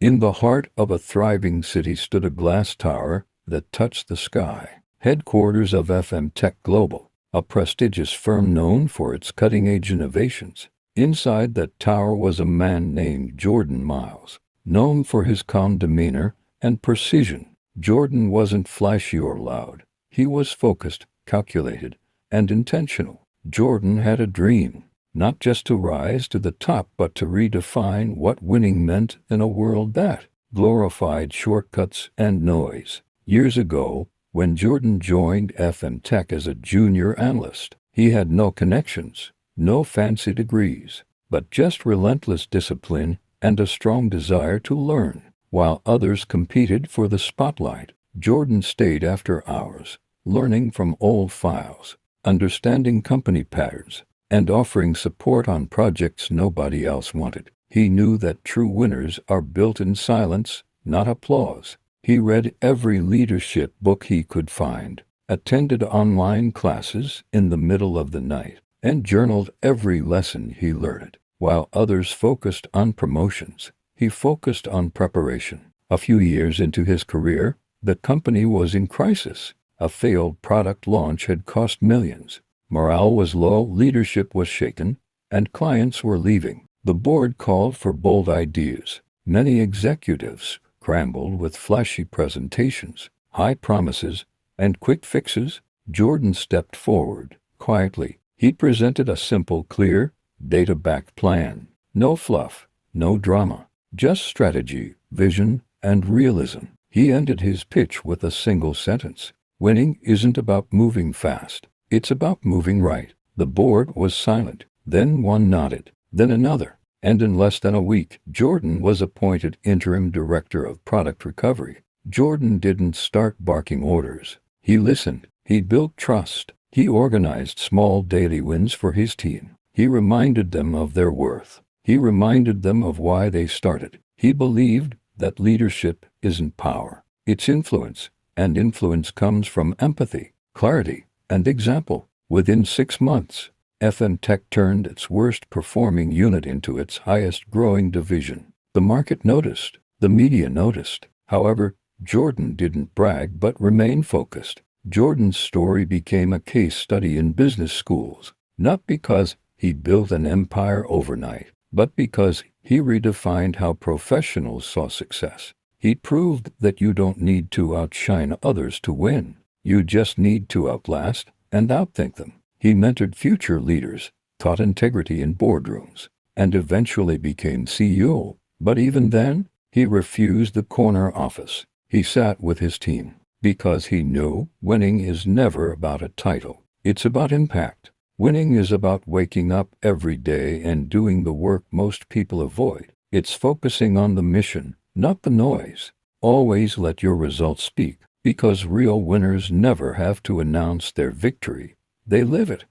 In the heart of a thriving city stood a glass tower that touched the sky, headquarters of FM Tech Global, a prestigious firm known for its cutting-edge innovations. Inside that tower was a man named Jordan Miles, known for his calm demeanor and precision. Jordan wasn't flashy or loud. He was focused, calculated, and intentional. Jordan had a dream, not just to rise to the top but to redefine what winning meant in a world that glorified shortcuts and noise. Years ago, when Jordan joined FM Tech as a junior analyst, he had no connections, no fancy degrees, but just relentless discipline and a strong desire to learn. While others competed for the spotlight, Jordan stayed after hours, learning from old files, understanding company patterns, and offering support on projects nobody else wanted. He knew that true winners are built in silence, not applause. He read every leadership book he could find, attended online classes in the middle of the night, and journaled every lesson he learned. While others focused on promotions, he focused on preparation. A few years into his career, the company was in crisis. A failed product launch had cost millions. Morale was low, leadership was shaken, and clients were leaving. The board called for bold ideas. Many executives scrambled with flashy presentations, high promises, and quick fixes. Jordan stepped forward. Quietly, he presented a simple, clear, data-backed plan. No fluff, no drama, just strategy, vision, and realism. He ended his pitch with a single sentence. Winning isn't about moving fast. It's about moving right. The board was silent. Then one nodded, then another. And in less than a week, Jordan was appointed interim director of product recovery. Jordan didn't start barking orders. He listened. He built trust. He organized small daily wins for his team. He reminded them of their worth. He reminded them of why they started. He believed that leadership isn't power, it's influence, and influence comes from empathy, clarity, and example. Within 6 months, FM Tech turned its worst performing unit into its highest growing division. The market noticed. The media noticed. However, Jordan didn't brag but remained focused. Jordan's story became a case study in business schools, not because he built an empire overnight, but because he redefined how professionals saw success. He proved that you don't need to outshine others to win. You just need to outlast and outthink them. He mentored future leaders, taught integrity in boardrooms, and eventually became CEO. But even then, he refused the corner office. He sat with his team because he knew winning is never about a title. It's about impact. Winning is about waking up every day and doing the work most people avoid. It's focusing on the mission, not the noise. Always let your results speak, because real winners never have to announce their victory. They live it.